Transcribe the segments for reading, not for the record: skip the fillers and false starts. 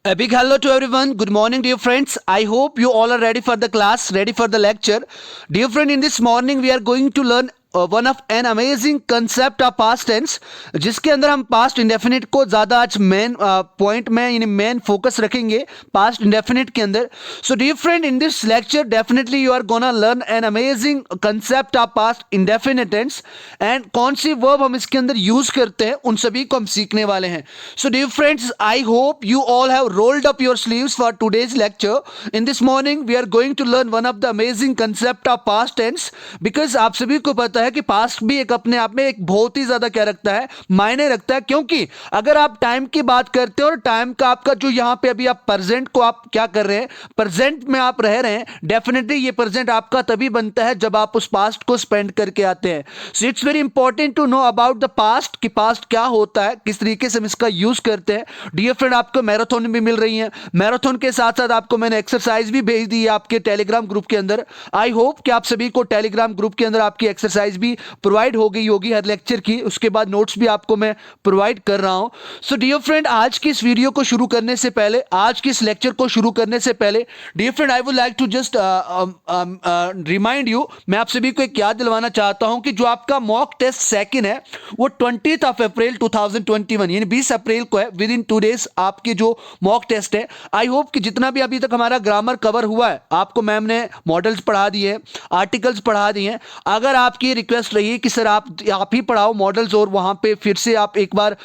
A big hello to everyone. Good morning, dear friends. I hope you all are ready for the class, ready for the lecture. Dear friend, in this morning we are going to learn one of an amazing concept of past tense, जिसके अंदर हम past indefinite को ज़्यादा आज main point में यानी main focus रखेंगे past indefinite के अंदर. So dear friend, in this lecture definitely you are gonna learn an amazing concept of past indefinite tense and कौन सी verb हम इसके अंदर यूज करते हैं उन सभी को हम सीखने वाले हैं. So dear friends, I hope you all have rolled up your sleeves for today's lecture. In this morning we are going to learn one of the amazing concept of past tense, because आप सभी को पता है कि past भी एक अपने आप में एक बहुत ही ज्यादा क्या रखता है, मायने रखता है. क्योंकि अगर आप टाइम की बात करते हो और टाइम का आपका जो यहां पे अभी आप प्रेजेंट को आप क्या कर रहे हैं, प्रेजेंट में आप रह रहे हैं, डेफिनेटली ये प्रेजेंट आपका तभी बनता है जब आप उस पास्ट को स्पेंड करके आते हैं. So it's very important to know about the past कि पास्ट क्या होता है, किस तरीके से हम इसका यूज करते हैं. डियर फ्रेंड, आपको मैराथन भी मिल रही है. मैराथन के साथ साथ आपको मैंने एक्सरसाइज भी भेज दी है आपके टेलीग्राम ग्रुप के अंदर. आई होप कि आप सभी को टेलीग्राम ग्रुप के अंदर आपकी एक्सरसाइज भी प्रोवाइड हो गई होगी हर लेक्चर की. उसके बाद नोट्स भी आपको मैं प्रोवाइड कर रहा हूं. सो डियर फ्रेंड, आज की इस वीडियो को शुरू करने से पहले, आज की इस लेक्चर को शुरू करने से पहले, dear friend, I would like to just remind you, मैं आप सभी को एक याद दिलवाना चाहता हूं कि जो आपका मॉक टेस्ट सेकंड है वो 20th ऑफ अप्रैल 2021 यानी 20 अप्रैल को है. विद इन 2 डेज आपके जो मॉक टेस्ट है. आई होप कि जितना भी अभी तक हमारा ग्रामर कवर हुआ है, आपको मैम ने मॉडल्स पढ़ा दिए, आर्टिकल्स पढ़ा दिए. अगर आपकी रिक्वेस्ट रही कि सर आप ही पढ़ाओ मॉडल्स, और वहां पे फिर से आप एक बार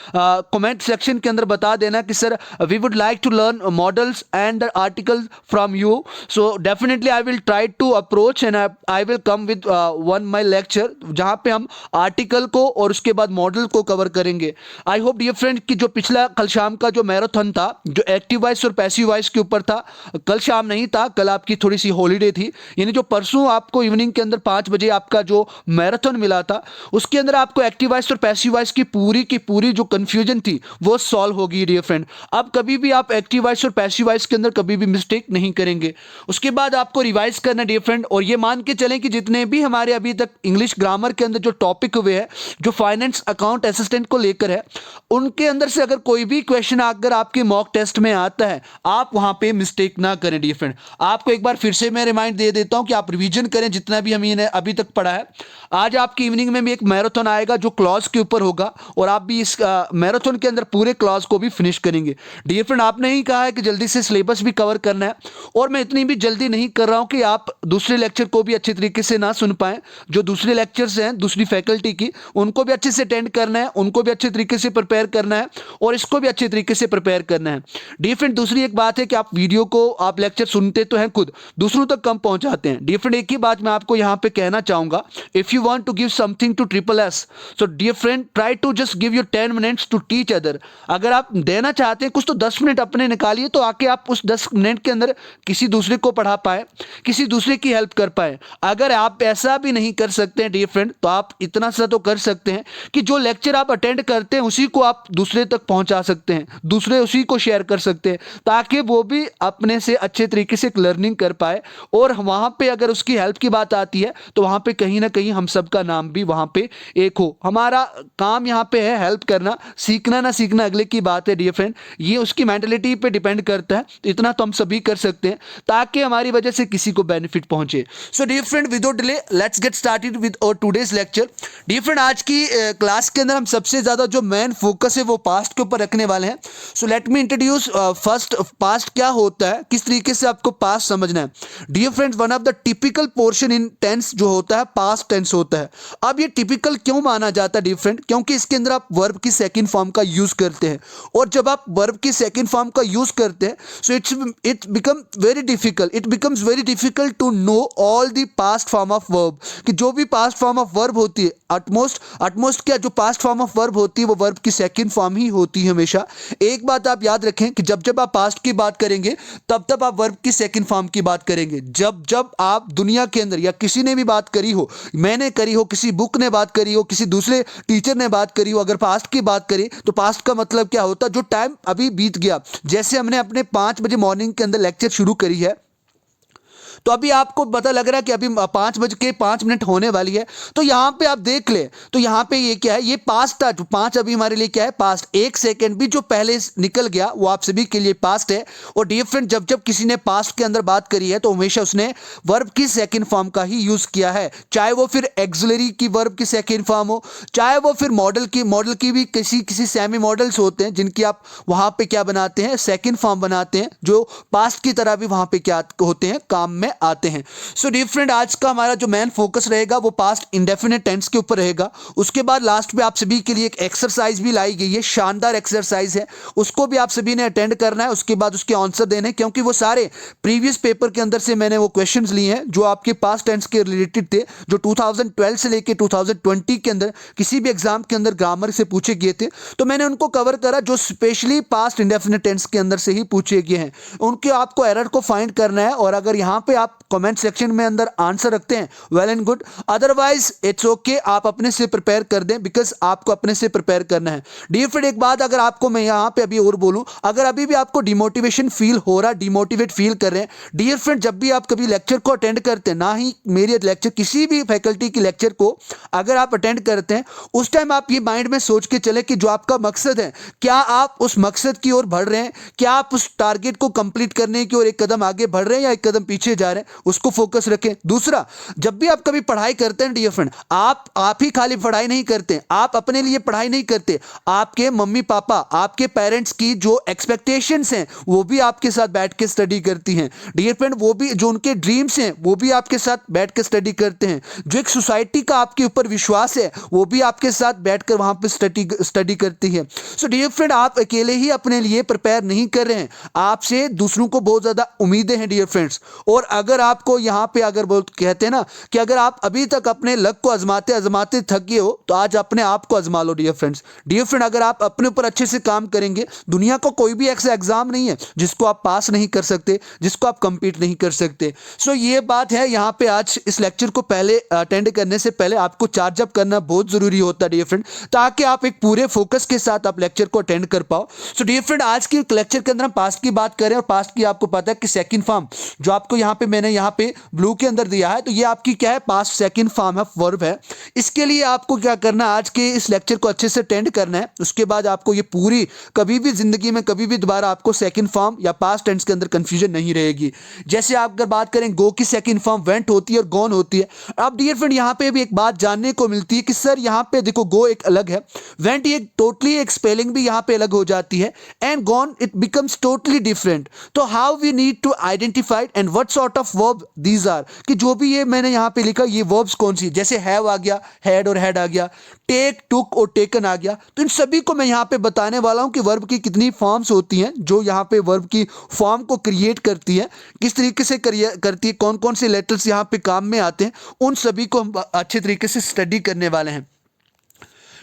कमेंट सेक्शन के अंदर बता देना कि sir we would like to learn models and the articles from you. So definitely I will try to approach and I will come with one my lecture जहां पे हम आर्टिकल को और उसके बाद मॉडल को कवर करेंगे. आई होप डियर फ्रेंड कि जो पिछला कल शाम का जो मैराथन था, जो एक्टिव वॉइस और पैसिव वॉइस के ऊपर था, कल शाम नहीं था, कल आपकी थोड़ी सी हॉलीडे थी, यानी जो परसों आपको इवनिंग के अंदर 5 बजे आपका जो मैराथन मिला था, उसके अंदर आपको एक्टिव वॉइस और पैसिव वॉइस की पूरी जो कंफ्यूजन थी वो सॉल्व होगी डियर फ्रेंड. अब कभी भी आप एक्टिव वॉइस और पैसिव वॉइस के अंदर कभी भी मिस्टेक नहीं करेंगे. उसके बाद आपको रिवाइज करना डियर फ्रेंड, और ये मान के चलें कि जितने भी हमारे अभी तक इंग्लिश ग्रामर के अंदर जो टॉपिक हुए हैं, जो फाइनेंस अकाउंट असिस्टेंट को लेकर है, उनके अंदर से अगर कोई भी क्वेश्चन अगर आपके मॉक टेस्ट में आता है, आप वहां पे मिस्टेक ना करें डियर फ्रेंड. आपको एक बार फिर से मैं रिमाइंड दे देता हूं कि आप रिवीजन करें जितना भी हमने अभी तक पढ़ा है. आज आपकी इवनिंग में भी एक मैराथन आएगा जो क्लॉज के ऊपर होगा, और आप भी इस मैराथन के अंदर पूरे क्लॉज को भी फिनिश करेंगे. डियर फ्रेंड, आपने ही कहा है कि जल्दी से सिलेबस भी कवर करना है, और मैं इतनी भी जल्दी नहीं कर रहा हूं कि आप दूसरे लेक्चर को भी अच्छे तरीके से ना सुन पाएं. जो दूसरे लेक्चर्स हैं दूसरी फैकल्टी की, उनको भी अच्छे से अटेंड करना है, उनको भी अच्छे तरीके से प्रिपेयर करना है, और इसको भी अच्छे तरीके से प्रिपेयर करना है. डियर फ्रेंड, दूसरी एक बात है कि आप वीडियो को, आप लेक्चर सुनते तो हैं खुद, दूसरों तक कम पहुंचाते हैं. डियर फ्रेंड, एक ही बात मैं आपको यहां पे कहना चाहूंगा, if you want to give something to triple S, so dear friend try to just give your 10 minutes to teach other. अगर आप देना चाहते हैं कुछ तो 10 मिनट अपने निकालिए, तो आके आप उस 10 मिनट के अंदर किसी दूसरे को पढ़ा पाए, किसी दूसरे की हेल्प कर पाए. अगर आप ऐसा भी नहीं कर सकते हैं डियर फ्रेंड, तो आप इतना सा तो कर सकते हैं कि जो लेक्चर आप अटेंड करते हैं उसी को आप दूसरे तक पहुंचा सकते हैं, दूसरे उसी को शेयर कर सकते हैं, ताकि वो भी अपने से अच्छे तरीके से लर्निंग कर पाए. और वहां पे अगर उसकी हेल्प की बात आती है, तो वहां पे कहीं ना कहीं हम सबका नाम भी वहां पे एक हो. हमारा काम यहां पे है हेल्प करना, सीखना ना सीखना अगले की बात है डियर फ्रेंड, ये उसकी मेंटलिटी पे डिपेंड करता है. तो इतना तो हम सभी कर सकते हैं ताकि हमारी वजह से किसी को बेनिफिट पहुंचे. So dear friend, without delay let's get started with our today's lecture. Dear friend, आज की क्लास के अंदर हम सबसे ज्यादा जो मेन फोकस है वो पास्ट के ऊपर रखने वाले हैं. So let me introduce first past क्या होता है, किस तरीके से आपको पास्ट समझना है. Dear friends, one of the typical portion in tense जो होता है पास्ट टेंस होता है. अब ये टिपिकल क्यों माना जाता है डियर फ्रेंड, क्योंकि इसके अंदर आप वर्ब की सेकंड फॉर्म का यूज करते हैं, और जब आप वर्ब की सेकंड फॉर्म का यूज करते हैं, so it becomes very difficult to know all the past form of verb. कि जो भी पास्ट फॉर्म ऑफ वर्ब होती है, अटमोस्ट क्या जो पास्ट फॉर्म ऑफ वर्ब होती है वो वर्ब की सेकंड फॉर्म ही होती है हमेशा. एक बात आप याद रखें कि जब जब आप पास्ट की बात करेंगे, तब तब आप वर्ब की सेकंड फॉर्म की बात करेंगे. जब जब आप दुनिया के अंदर या किसी ने भी बात करी हो, मैंने करी हो, किसी बुक ने बात करी हो, किसी दूसरे टीचर ने बात करी हो, अगर पास्ट की बात करें, तो पास्ट का मतलब क्या होता है, जो टाइम अभी बीत गया. जैसे हमने अपने 5 बजे मॉर्निंग के अंदर लेक्चर शुरू करी है, तो अभी आपको पता लग रहा है कि अभी 5:05 होने वाली है। तो यहाँ पे आप देख ले, तो यहाँ पे ये क्या है, ये पास्ट था। 5 अभी हमारे लिए क्या है, पास्ट। 1 सेकेंड भी जो पहले निकल गया वो आप सभी के लिए पास्ट है। और डियर फ्रेंड, जब जब किसी ने पास्ट के अंदर बात करी है तो हमेशा उसने वर्ब की सेकंड फॉर्म का ही यूज किया है, चाहे वो फिर एक्सिलरी की वर्ब की सेकंड फॉर्म हो, चाहे वो फिर मॉडल की भी किसी किसी सेमी मॉडल्स होते हैं जिनकी आप वहां पे क्या बनाते हैं, सेकंड फॉर्म बनाते हैं, जो पास्ट की तरह भी वहां पे क्या होते हैं, काम में आते हैं। सो डियर फ्रेंड, आज का हमारा जो मेन फोकस रहेगा वो पास्ट इंडेफिनिट टेंस के ऊपर रहेगा। उसके बाद लास्ट में आप सभी के लिए एक एक्सरसाइज भी लाई गई है, शानदार एक्सरसाइज है, उसको भी आप सभी ने अटेंड करना है। उसके बाद उसके आंसर देने, क्योंकि वो सारे प्रीवियस पेपर के अंदर से मैंने वो क्वेश्चंस लिए हैं जो आपके पास्ट टेंस के रिलेटेड थे, जो 2012 से लेके 2020 के अंदर किसी भी एग्जाम के अंदर ग्रामर से पूछे गए थे। तो मैंने उनको कवर करा जो स्पेशली पास्ट इंडेफिनिट टेंस के अंदर से ही पूछे गए हैं। उनके आपको एरर को फाइंड करना है, और अगर यहां पे आप कमेंट सेक्शन में अंदर आंसर रखते हैं, well and good, otherwise it's okay, आप अपने से प्रिपेयर कर दें, बिकॉज आपको अपने से प्रिपेयर करना है। डियर फ्रेंड, एक बात अगर आपको मैं यहां पे अभी और बोलूं, अगर अभी भी आपको डिमोटिवेशन फील हो रहा, डिमोटिवेट फील कर रहे हैं, डियर फ्रेंड, जब भी आप कभी लेक्चर को अटेंड करते हैं, ना ही मेरे लेक्चर, किसी भी फैकल्टी की लेक्चर को अगर आप अटेंड करते हैं, उस टाइम आप ये माइंड में सोच के चले कि जो आपका मकसद है, क्या आप उस मकसद की ओर बढ़ रहे हैं, क्या आप उस टारगेट को कंप्लीट करने की ओर एक कदम आगे बढ़ रहे हैं या एक कदम पीछे जा रहे हैं, उसको फोकस रखें। दूसरा, जब भी आप कभी पढ़ाई करते हैं डियर फ्रेंड, आप ही खाली पढ़ाई नहीं करते, आप अपने लिए पढ़ाई नहीं करते, आपके मम्मी पापा, आपके पेरेंट्स की जो एक्सपेक्टेशंस हैं वो भी आपके साथ बैठ के स्टडी करती हैं डियर फ्रेंड, वो भी जो उनके ड्रीम्स हैं वो भी आपके साथ बैठ के स्टडी करते हैं, जो एक सोसाइटी का आपके ऊपर विश्वास है वो भी आपके साथ बैठकर वहां पे स्टडी करती है। सो डियर फ्रेंड, आप अकेले ही अपने लिए प्रिपेयर नहीं कर रहे हैं, आपसे दूसरों को बहुत ज्यादा उम्मीदें हैं डियर फ्रेंड्स। और अगर आपको यहां पे अगर बहुत कहते हैं ना कि अगर आप अभी तक अपने लक को आजमाते आजमाते थक गए हो, तो आज अपने आप को आजमा लो डियर फ्रेंड्स। डियर फ्रेंड, अगर आप अपने ऊपर अच्छे से काम करेंगे, दुनिया का कोई भी ऐसा एग्जाम नहीं है जिसको आप पास नहीं कर सकते, जिसको आप कंप्लीट नहीं कर सकते। सो ये बात है, यहां पे आज इस लेक्चर को पहले अटेंड करने से पहले आपको चार्ज अप करना बहुत जरूरी होता है डियर फ्रेंड, ताकि आप एक पूरे फोकस के साथ आप लेक्चर को अटेंड कर पाओ। सो डियर फ्रेंड, आज के लेक्चर के अंदर हम पास्ट की बात करें, और पास्ट की आपको पता है कि सेकंड फॉर्म जो आपको यहां पे मैंने यहां पे ब्लू के अंदर दिया है, तो ये आपकी क्या है, past second form of verb है। इसके लिए आपको क्या करना है, आज के इस लेक्चर को अच्छे से अटेंड करना है। उसके बाद आपको ये पूरी कभी भी जिंदगी में कभी भी दोबारा आपको सेकंड फॉर्म या पास्ट टेंस के अंदर कंफ्यूजन नहीं रहेगी। जैसे आप अगर बात करें, गो की सेकंड फॉर्म वेंट होती है और गॉन होती है। अब डियर फ्रेंड, यहां पे भी एक बात जानने को मिलती है कि सर यहां पे देखो, गो एक अलग है, वेंट ये टोटली एक स्पेलिंग भी यहां पे अलग हो जाती है, and gone it becomes totally different. तो how we need to identify and what sort of verb these are, कि जो भी ये मैंने यहां पे लिखा, ये वर्ब्स कौन सी, जैसे हैव आ गया, हैड और हैड आ गया, टेक, टुक और टेकन आ गया। तो इन सभी को मैं यहां पे बताने वाला हूं कि वर्ब की कितनी फॉर्म्स होती हैं, जो यहां पे वर्ब की फॉर्म को क्रिएट करती है, किस तरीके से करती है, कौन कौन से लेटर्स यहां पे काम में आते हैं, उन सभी को हम अच्छे तरीके से स्टडी करने वाले हैं।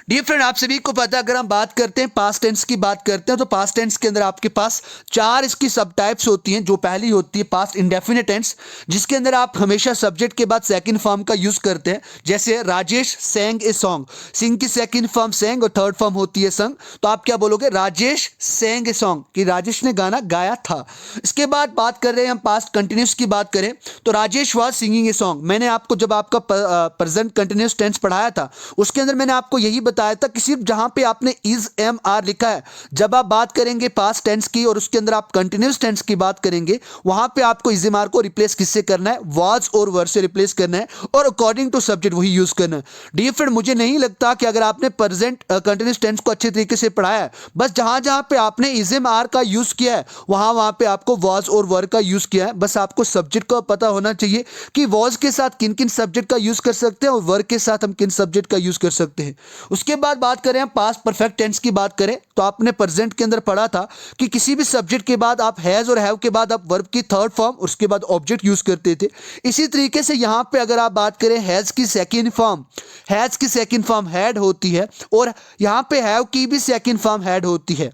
डियर फ्रेंड, आप सभी को पता है, अगर हम बात करते हैं पास्ट टेंस की बात करते हैं, तो पास्ट टेंस के अंदर आपके पास 4 इसकी सब टाइप्स होती हैं। जो पहली होती है पास्ट इंडेफिनिट टेंस, जिसके अंदर आप हमेशा सब्जेक्ट के बाद सेकंड फॉर्म का यूज करते हैं। जैसे राजेश सेंग ए सॉन्ग, सिंग की सेकंड फॉर्म सेंग और थर्ड फॉर्म होती है संग, तो आप क्या बोलोगे, राजेश सेंग ए सॉन्ग, कि राजेश ने गाना गाया था। इसके बाद बात कर रहे हैं हम पास्ट कंटिन्यूस की बात करें, तो Rajesh was singing a song. मैंने आपको जब आपका प्रेजेंट कंटिन्यूस टेंस पढ़ाया था, उसके अंदर मैंने आपको यही बताया था कि सिर्फ जहां पे आपने इज एम आर लिखा है, जब आप बात करेंगे पास्ट टेंस की और उसके अंदर आप कंटिन्यूस टेंस की बात करेंगे, वहां पे आपको इज एम आर को रिप्लेस किससे करना है, वाज और वर से रिप्लेस करना है, और अकॉर्डिंग टू सब्जेक्ट वही यूज करना है। डियर फ्रेंड, मुझे नहीं लगता कि अगर आपने प्रेजेंट कंटिन्यूस टेंस को अच्छे तरीके से पढ़ाया है, बस जहां जहां पे आपने इज एम आर का यूज किया है, वहां वहां पे आपको वाज और वर का यूज किया है। बस आपको सब्जेक्ट का पता होना चाहिए कि वाज के साथ किन किन सब्जेक्ट का यूज कर सकते हैं और वर के साथ हम किन सब्जेक्ट का यूज कर सकते हैं। उसके बाद बात करें हम पास्ट परफेक्ट टेंस की बात करें, तो आपने प्रेजेंट के अंदर पढ़ा था कि किसी भी सब्जेक्ट के बाद आप हैज और हैव के बाद आप वर्ब की थर्ड फॉर्म, उसके बाद ऑब्जेक्ट यूज करते थे। इसी तरीके से यहां पे अगर आप बात करें, हैज की सेकंड फॉर्म हैड होती है, और यहां पे हैव की भी सेकंड फॉर्म हैड होती है।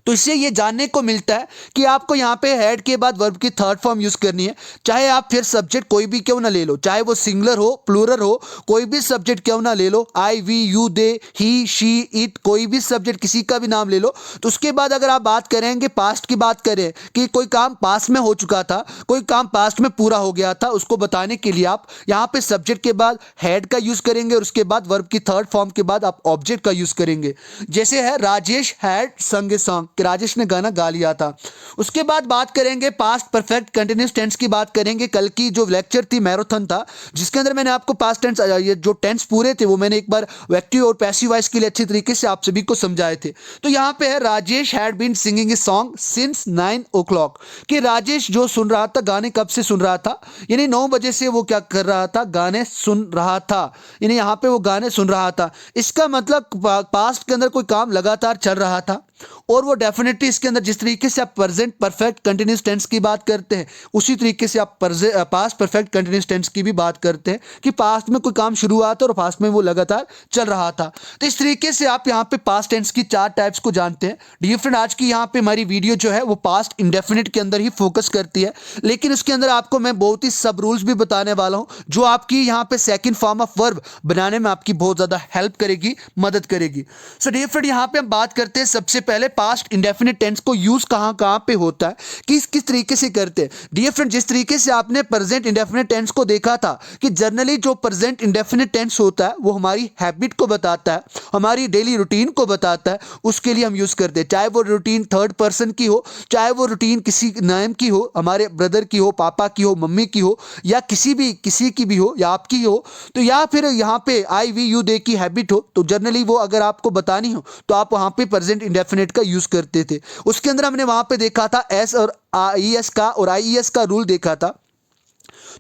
तो इससे ये जानने को मिलता है कि आपको यहाँ पे हैड के बाद वर्ब की थर्ड फॉर्म यूज करनी है, चाहे आप फिर सब्जेक्ट कोई भी क्यों ना ले लो, चाहे वो सिंगुलर हो प्लूरल हो, कोई भी सब्जेक्ट क्यों ना ले लो, I we you they he she it, कोई भी सब्जेक्ट किसी का भी नाम ले लो। तो उसके बाद अगर आप बात करेंगे पास्ट की बात करें कि कोई काम पास्ट में हो चुका था, कोई काम पास्ट में पूरा हो गया था, उसको बताने के लिए आप यहाँ पे सब्जेक्ट के बाद हैड का यूज करेंगे और उसके बाद वर्ब की थर्ड फॉर्म के बाद आप ऑब्जेक्ट का यूज करेंगे। जैसे है राजेश हैड संग ए सॉन्ग, कि राजेश ने गाना गा लिया था। उसके बाद बात करेंगे पास्ट परफेक्ट कंटिन्यूअस टेंस की बात करेंगे। कल की जो लेक्चर थी मैराथन था, जिसके अंदर मैंने आपको पास्ट टेंस ये जो टेंस पूरे थे वो मैंने एक बार एक्टिव और पैसिव वॉइस के लिए अच्छी तरीके से आप सभी को समझाए थे। तो यहाँ पे है Rajesh had been singing a song since 9 o'clock, कि राजेश जो सुन रहा था गाने कब से सुन रहा था, यानी 9 बजे से वो क्या कर रहा था, गाने सुन रहा था, यानी यहाँ पे वो गाने सुन रहा था। इसका मतलब पास्ट के अंदर कोई काम लगातार चल रहा था और वो डेफिनेटली इसके अंदर जिस तरीके से आप प्रेजेंट परफेक्ट कंटिन्यूअस टेंस की बात करते हैं उसी तरीके से आप पास्ट परफेक्ट कंटिन्यूअस टेंस की भी बात करते हैं कि पास्ट में कोई काम शुरू हुआ था और पास्ट में वो लगातार चल रहा था। तो इस तरीके से आप यहाँ पे पास्ट टेंस की 4 टाइप्स को जानते हैं। डियर फ्रेंड, आज की यहाँ पे हमारी वीडियो जो है वो पास्ट इंडेफिनिट के अंदर ही फोकस करती है, लेकिन उसके अंदर आपको मैं बहुत ही सब रूल्स भी बताने वाला हूँ जो आपकी यहाँ पे सेकेंड फॉर्म ऑफ वर्ब बनाने में आपकी बहुत ज्यादा हेल्प करेगी, मदद करेगी। सो डियर फ्रेंड, यहाँ पे हम बात करते हैं सबसे पहले पास्ट इंडेफिनिट टेंस को यूज कहां कहां पे होता है, किस किस तरीके से करते हैं। डियर फ्रेंड, जिस तरीके से आपने प्रेजेंट इंडेफिनिट टेंस को देखा था कि जनरली जो प्रेजेंट इंडेफिनिट टेंस होता है वो हमारी हैबिट को बताता है, हमारी डेली रूटीन को बताता है, उसके लिए हम यूज करते हैं। चाहे वो रूटीन थर्ड पर्सन की हो, चाहे वो रूटीन किसी नाम की हो, हमारे ब्रदर की हो, पापा की हो, मम्मी की हो, या किसी की भी हो, या आपकी हो, तो या फिर यहाँ पे आई वी यू दे की हैबिट हो, तो जनरली वो अगर आपको बतानी हो तो आप वहां पे प्रेजेंट इंडेफिनिट का यूज करते थे। उसके अंदर हमने वहां पे देखा था एस और आई का और आईईएस का रूल देखा था।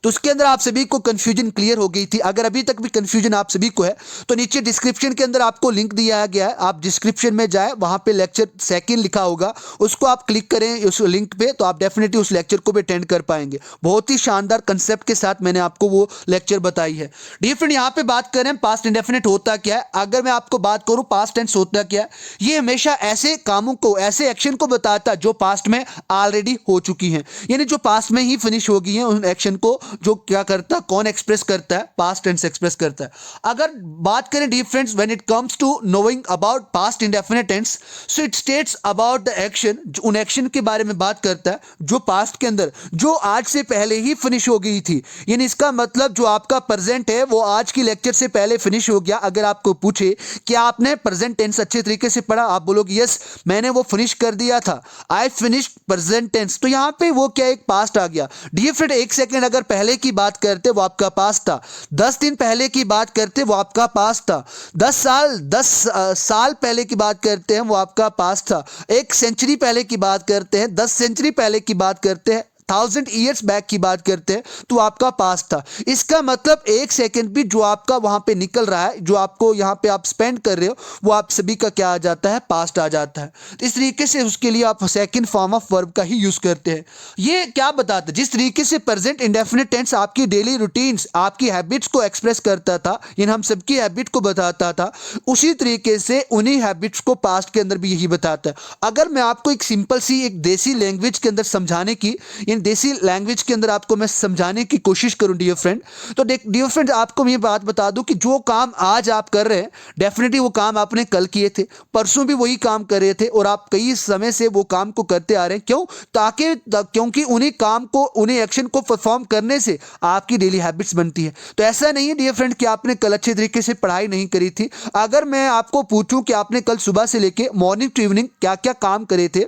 तो उसके अंदर आप सभी को कंफ्यूजन क्लियर हो गई थी। अगर अभी तक भी कंफ्यूजन आप सभी को है तो नीचे डिस्क्रिप्शन के अंदर आपको लिंक दिया गया है, आप डिस्क्रिप्शन में जाए, वहां पे लेक्चर सेकंड लिखा होगा, उसको आप क्लिक करें उस लिंक पे, तो आप डेफिनेटली उस लेक्चर को भी अटेंड कर पाएंगे। बहुत ही शानदार कंसेप्ट के साथ मैंने आपको वो लेक्चर बताई है। डियर फ्रेंड, यहाँ पे बात करें पास्ट इंडेफिनिट होता क्या है। अगर मैं आपको बात करूं पास्ट टेंस होता क्या है, ये हमेशा ऐसे कामों को, ऐसे एक्शन को बताता है जो पास्ट में ऑलरेडी हो चुकी हैं, यानी जो पास्ट में ही फिनिश हो गई हैं, उन एक्शन को जो क्या करता है, कौन एक्सप्रेस करता है, पास्ट टेंस एक्सप्रेस करता है। अगर बात करें dear friends, when it comes to knowing about past indefinite tense, so it states about the action, उन एक्शन के बारे में बात करता है जो पास्ट के अंदर, जो आज से पहले ही फिनिश हो गई थी। यानी इसका मतलब जो आपका प्रेजेंट है वो आज की लेक्चर से पहले फिनिश हो गया। अगर आपको पूछे कि आपने प्रेजेंट टेंस अच्छे तरीके से पढ़ा, आप बोलोगे यस मैंने वो फिनिश कर दिया था, आई फिनिश प्रेजेंट टेंस, तो यहां पे वो क्या एक पास्ट आ गया। डियर फ्रेंड, एक सेकंड अगर पहले की बात करते वो आपका पास्ट था, 10 दिन पहले की बात करते वो आपका पास्ट था, 10 साल पहले की बात करते हैं वो आपका पास्ट था, 1 सेंचुरी पहले की बात करते हैं, 10 सेंचुरी पहले की बात करते हैं, 1000 ईयर्स बैक की बात करते हैं तो आपका पास्ट था। इसका मतलब एक सेकंड भी जो आपका वहां पे निकल रहा है, जो आपको यहां पे आप स्पेंड कर रहे हो, वो आप सभी का क्या आ जाता है, पास्ट आ जाता है। तो इस तरीके से उसके लिए आप सेकंड फॉर्म ऑफ वर्ब का ही यूज करते हैं। ये क्या बताता है, जिस तरीके से प्रेजेंट इंडेफिनिट टेंस आपकी डेली रूटीन्स, आपकी हैबिट्स को एक्सप्रेस करता था, यानी हम सबकी हैबिट को बताता था, उसी तरीके से उन्हीं हैबिट्स को पास्ट के अंदर भी यही बताता है। अगर मैं आपको एक सिंपल सी एक देसी लैंग्वेज के अंदर समझाने की, देसी लैंग्वेज के अंदर आपको मैं समझाने की कोशिश करूं डियर फ्रेंड, तो डियर फ्रेंड आपको मैं बात बता दूं कि जो काम आज आप कर रहे हैं डेफिनेटली वो काम आपने कल किए थे, परसों भी वही काम कर रहे थे और आप कई समय से वो काम को करते आ रहे हैं। क्यों? क्योंकि उन्हीं काम को, उन्हीं एक्शन को परफॉर्म करने से आपकी डेली हैबिट्स बनती है। तो ऐसा नहीं है डियर फ्रेंड कि आपने कल अच्छे तरीके से पढ़ाई नहीं करी थी। अगर मैं आपको पूछूं कि आपने कल सुबह से लेके मॉर्निंग टू इवनिंग क्या क्या काम करे थे,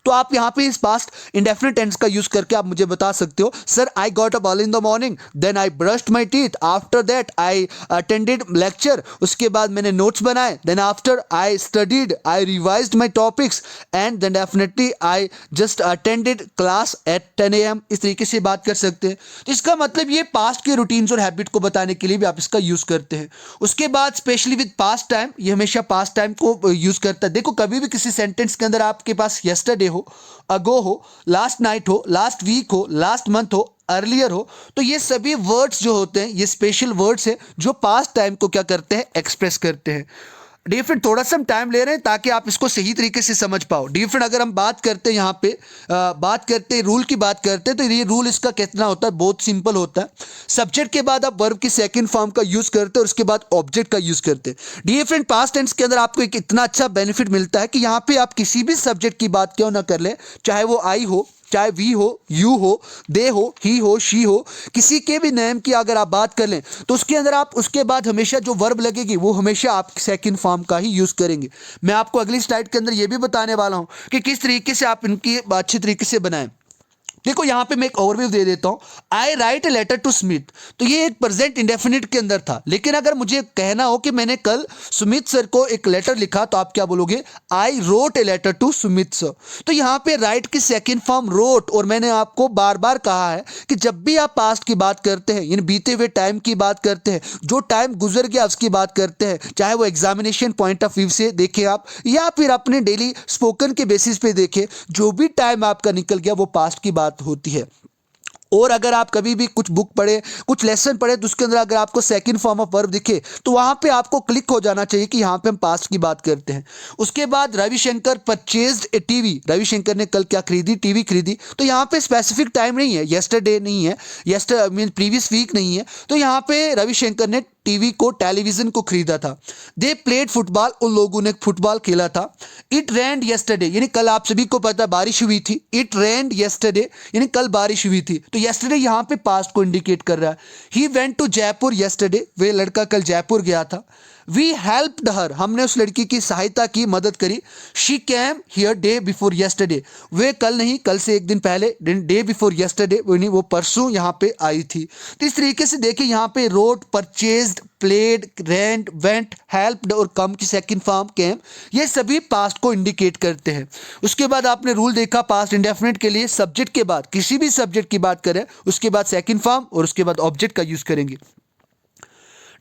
तो आप यहां पे इस पास्ट इंडेफिनिट टेंस का यूज करके आप मुझे बता सकते हो, sir I got up early in the morning, then I brushed my teeth, after that I attended lecture, उसके बाद मैंने नोट्स बनाए, then after I studied, I revised my topics, and then definitely I just attended class at 10 AM। इस तरीके से बात कर सकते हैं। तो इसका मतलब ये पास्ट के रूटीन्स और हैबिट को बताने के लिए भी आप इसका यूज करते हैं। उसके बाद स्पेशली विद पास्ट टाइम, ये हमेशा पास्ट टाइम को यूज करता है। देखो कभी भी किसी सेंटेंस के अंदर आपके पास यस्टरडे हो, अगो हो, लास्ट नाइट हो, लास्ट वीक हो, लास्ट मंथ हो, अर्लियर हो, तो ये सभी वर्ड्स जो होते हैं ये स्पेशल वर्ड्स हैं जो पास्ट टाइम को क्या करते हैं, एक्सप्रेस करते हैं। डियर फ्रेंड थोड़ा सा हम टाइम ले रहे हैं ताकि आप इसको सही तरीके से समझ पाओ। डियर फ्रेंड अगर हम बात करते हैं यहाँ पे बात करते हैं रूल की बात करते हैं तो ये रूल इसका कितना होता है, बहुत सिंपल होता है। सब्जेक्ट के बाद आप वर्ब की सेकंड फॉर्म का यूज करते हैं और उसके बाद ऑब्जेक्ट का यूज करते हैं। डियर फ्रेंड पास्ट टेंस के अंदर आपको एक इतना अच्छा बेनिफिट मिलता है कि यहाँ पे आप किसी भी सब्जेक्ट की बात क्यों ना कर ले, चाहे वो आई हो, चाहे वी हो, यू हो, दे हो, ही हो, शी हो, किसी के भी नेम की अगर आप बात कर लें तो उसके अंदर आप उसके बाद हमेशा जो वर्ब लगेगी वो हमेशा आप सेकंड फॉर्म का ही यूज करेंगे। मैं आपको अगली स्लाइड के अंदर ये भी बताने वाला हूं कि किस तरीके से आप इनकी अच्छी तरीके से बनाएं। देखो यहां पे मैं एक ओवरव्यू दे देता हूं। I write a letter to Smith, तो ये एक प्रेजेंट इंडेफिनिट के अंदर था, लेकिन अगर मुझे कहना हो कि मैंने कल सुमित सर को एक लेटर लिखा तो आप क्या बोलोगे, I wrote a letter to Sumit sir. तो यहां पे राइट की सेकंड फॉर्म रोट, और मैंने आपको बार बार कहा है कि जब भी आप पास्ट की बात करते हैं यानी बीते हुए टाइम की बात करते हैं, जो टाइम गुजर गया उसकी बात करते हैं, चाहे वो एग्जामिनेशन पॉइंट ऑफ व्यू से देखें आप या फिर अपने डेली स्पोकन के बेसिस पे देखें, जो भी टाइम आपका निकल गया वो पास्ट की बात होती है। और अगर आप कभी भी कुछ बुक पढ़े, कुछ लेसन पढ़े तो उसके अंदर अगर आपको सेकंड फॉर्म ऑफ वर्ब दिखे तो वहां पे आपको क्लिक हो जाना चाहिए कि यहां पे हम पास्ट की बात करते हैं। उसके बाद रविशंकर परचेज्ड ए टीवी, रविशंकर ने कल क्या खरीदी, टीवी खरीदी। तो यहां पे स्पेसिफिक टाइम नहीं है, यस्टरडे नहीं है, यस्टर मीन प्रीवियस वीक नहीं है, तो यहां पे रविशंकर ने टीवी को, टेलीविजन को खरीदा था। दे प्लेड फुटबॉल, उन लोगों ने फुटबॉल खेला था। इट रेन्ड यस्टरडे, यानी कल आप सभी को पता बारिश हुई थी। इट रेन्ड यस्टरडे यानी कल बारिश हुई थी, तो यस्टरडे यहां पे पास्ट को इंडिकेट कर रहा है। He went to Jaipur yesterday, वे लड़का कल जयपुर गया था। वी हेल्प्ड हर, हमने उस लड़की की सहायता की, मदद करी। She came here day before yesterday, वे कल नहीं, कल से एक दिन पहले, डे बिफोर यस्टरडे वो परसों यहाँ पे आई थी। तो इस तरीके से देखिए यहाँ पे road, purchased, played, rent, went, helped और कम की सेकंड फॉर्म केम, ये सभी पास्ट को इंडिकेट करते हैं। उसके बाद आपने रूल देखा पास्ट इंडेफिनिट के लिए सब्जेक्ट के बाद किसी भी सब्जेक्ट की बात करें उसके बाद सेकंड फॉर्म और उसके बाद ऑब्जेक्ट का यूज करेंगे।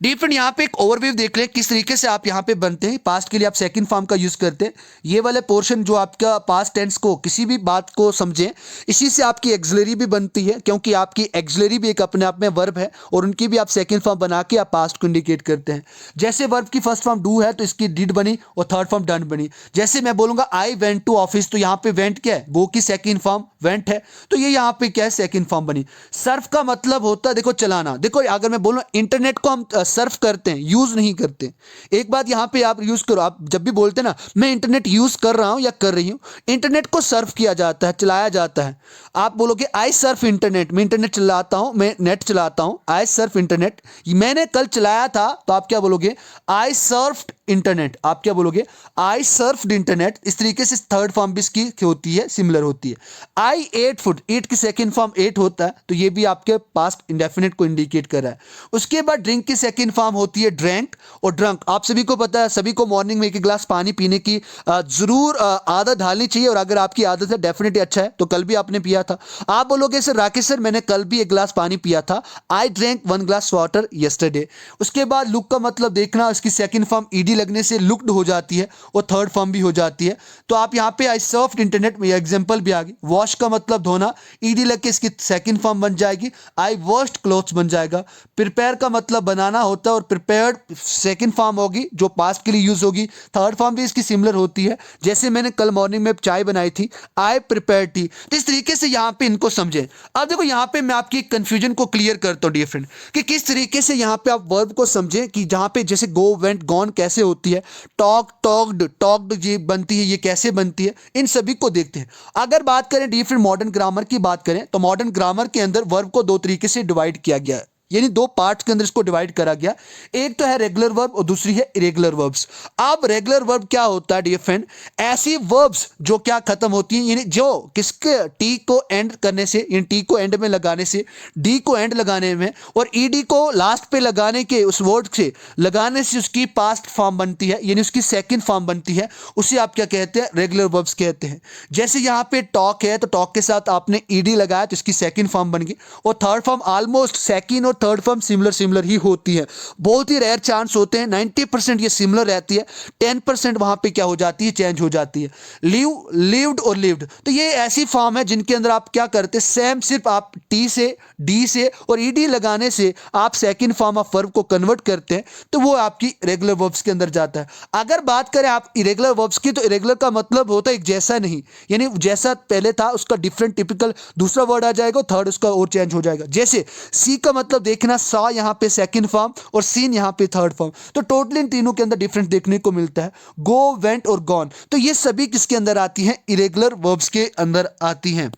डिफरेंट यहाँ पे एक ओवरव्यू देख लें किस तरीके से आप यहाँ पे बनते हैं। पास्ट के लिए आप सेकंड फॉर्म का यूज करते हैं। ये वाले पोर्शन जो आपका पास्ट टेंस को किसी भी बात को समझें, इसी से आपकी एक्सिलरी भी बनती है, क्योंकि आपकी एक्सिलरी भी एक अपने आप में वर्ब है और उनकी भी आप सेकंड फॉर्म बना के आप पास्ट को इंडिकेट करते हैं। जैसे वर्ब की फर्स्ट फॉर्म डू है तो इसकी डिड बनी और थर्ड फॉर्म डन बनी। जैसे मैं बोलूंगा आई वेंट टू ऑफिस, तो यहाँ पे वेंट क्या है, गो की सेकंड फॉर्म वेंट है, तो ये यहाँ पे क्या है, सेकंड फॉर्म बनी। सर्फ का मतलब होता है देखो चलाना। देखो अगर मैं बोलूँ इंटरनेट को हम सर्फ करते हैं, यूज नहीं करते। एक बात यहां पे आप यूज करो, आप जब भी बोलते हैं ना मैं इंटरनेट यूज कर रहा हूं या कर रही हूं, इंटरनेट को सर्फ किया जाता है, चलाया जाता है। आप बोलोगे आई सर्फ इंटरनेट, मैं इंटरनेट चलाता हूं, मैं नेट चलाता हूं, आई सर्फ इंटरनेट, मैंने कल चलाया था, तो आप क्या बोलोगे, आई सर्फ्ड इंटरनेट। आप क्या बोलोगे, आई सर्फ्ड इंटरनेट। इस तरीके से थर्ड फॉर्म भी इसकी होती है, सिमिलर होती है। आई एट फूड, एट की सेकंड फॉर्म एट होता है, तो ये भी आपके पास्ट इंडेफिनिट को इंडिकेट कर रहा है। उसके बाद ड्रिंक की सेकंड फॉर्म होती है ड्रैंक और ड्रंक। आप सभी को पता है, सभी को मॉर्निंग में एक गिलास पानी पीने की जरूर आदत डालनी चाहिए, और अगर आपकी आदत है डेफिनेटली अच्छा है, तो कल भी आपने पिया था। आप बोलोगे सर राकेश सर मैंने कल भी एक गिलास पानी पिया था, I drank one glass water yesterday. उसके बाद लुक का मतलब देखना, इसकी सेकंड फॉर्म ईडी लगने से लुक्ड हो जाती है और थर्ड फॉर्म भी हो जाती है। तो आप यहाँ पे आई सर्फ्ड इंटरनेट में एग्जांपल भी आ गई। वॉश का मतलब धोना, ईडी लग के इसकी सेकंड फॉर्म बन जाएगी, आई वॉश्ड क्लोथ्स बन जाएगा। प्रिपेयर का मतलब बनाना होता है और प्रिपेयर्ड सेकंड फॉर्म होगी जो पास्ट के लिए यूज होगी। थर्ड फॉर्म भी इसकी सिमिलर होती है, जैसे मैंने कल मॉर्निंग में चाय बनाई थी, आई प्रिपेयर टी। तो इस तरीके से यहाँ पे इनको समझें। अब देखो यहाँ पे मैं आपकी कंफ्यूजन को क्लियर करता हूँ डियर फ्रेंड, कि किस तरीके से यहाँ पे आप वर्ब को समझें, कि जहाँ पे जैसे गो, वेंट, गॉन कैसे होती है, टॉक, टॉक्ड, टॉक्ड ये बनती है, ये कैसे बनती है, इन सभी को देखते हैं। अगर बात करें डियर फ्रेंड मॉडर्न ग्रामर की बात करें, तो मॉडर्न ग्रामर के अंदर वर्ब को दो तरीके से डिवाइड किया गया है, यानी दो पार्ट्स के अंदर इसको डिवाइड करा गया। एक तो है रेगुलर वर्ब और दूसरी है इरेगुलर वर्ब्स। अब रेगुलर वर्ब क्या होता है डियर फ्रेंड, ऐसी वर्ब्स जो क्या खत्म होती हैं, यानी जो किसके टी को एंड करने से, यानी टी को एंड में लगाने से, डी को एंड लगाने में और ईडी को लास्ट पे लगाने के उस वर्ड से लगाने से उसकी पास्ट फॉर्म बनती है, यानी उसकी सेकंड फॉर्म बनती है, उसे आप क्या कहते हैं, रेगुलर वर्ब्स कहते हैं। जैसे यहाँ पे टॉक है, तो टॉक के साथ आपने ईडी लगाया तो इसकी सेकंड फॉर्म बन गई, और थर्ड फॉर्म ऑलमोस्ट सेकंड और और थर्ड फॉर्म सिमिलर सिमिलर ही होती है। बहुत ही रेयर चांस होते हैं, 90% ये सिमिलर रहती है, 10% वहां पे क्या हो जाती है, चेंज हो जाती है। लिव, लिव्ड और लिव्ड, तो ये ऐसी फॉर्म है जिनके अंदर आप क्या करते हैं, सेम, सिर्फ आप टी से, डी से और ईडी लगाने से आप सेकंड फॉर्म ऑफ वर्ब को कन्वर्ट करते हैं, तो वो आपकी इरेगुलर वर्ब्स के अंदर जाता है। अगर बात करें आप इरेगुलर वर्ब्स की, तो इरेगुलर का मतलब होता है एक जैसा नहीं, यानी जैसा पहले था उसका डिफरेंट टिपिकल दूसरा वर्ड आ जाएगा, थर्ड उसका और चेंज हो जाएगा। जैसे सी का मतलब देखना, सा यहां पे सेकंड फॉर्म और सीन यहां पे थर्ड फॉर्म, तो टोटल इन तीनों के अंदर डिफरेंस देखने को मिलता है। गो, वेंट और गॉन, तो ये सभी किसके अंदर आती हैं, इरेगुलर वर्ब्स के अंदर आती हैं।